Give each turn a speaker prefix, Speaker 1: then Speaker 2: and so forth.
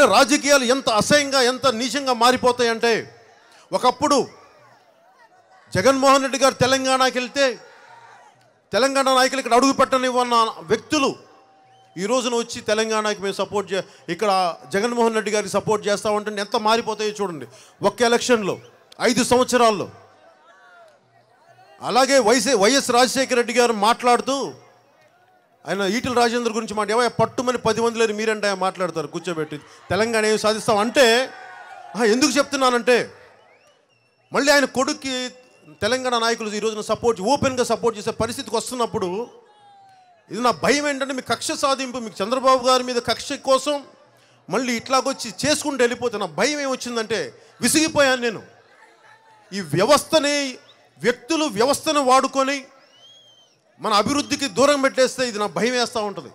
Speaker 1: అంటే రాజకీయాలు ఎంత అసహ్యంగా ఎంత నీచంగా మారిపోతాయంటే, ఒకప్పుడు జగన్మోహన్ రెడ్డి గారు తెలంగాణకి వెళ్తే తెలంగాణ నాయకులు ఇక్కడ అడుగు పెట్టనివ్వన్న వ్యక్తులు ఈ రోజున వచ్చి తెలంగాణకి మేము సపోర్ట్ ఇక్కడ జగన్మోహన్ రెడ్డి గారికి సపోర్ట్ చేస్తామంటే ఎంత మారిపోతాయో చూడండి ఒక్క ఎలక్షన్లో 5 సంవత్సరాల్లో. అలాగే వైఎస్ రాజశేఖర రెడ్డి గారు మాట్లాడుతూ ఆయన ఈటెల రాజేందర్ గురించి పట్టుమని 10 మంది లేరు మీరంటే ఆయన మాట్లాడతారు కూర్చోబెట్టి తెలంగాణ ఏమి సాధిస్తాం అంటే, ఎందుకు చెప్తున్నానంటే మళ్ళీ ఆయన కొడుక్కి తెలంగాణ నాయకులు ఈ రోజున ఓపెన్గా సపోర్ట్ చేసే పరిస్థితికి వస్తున్నప్పుడు ఇది నా భయం ఏంటంటే, మీ కక్ష సాధింపు, మీకు చంద్రబాబు గారి మీద కక్ష కోసం మళ్ళీ ఇట్లాగొచ్చి చేసుకుంటూ వెళ్ళిపోతే నా భయం ఏమొచ్చిందంటే, విసిగిపోయాను నేను. ఈ వ్యవస్థను వాడుకొని మన అభివృద్ధికి దూరం పెట్టేస్తే ఇది నా భయం వేస్తూ ఉంటుంది.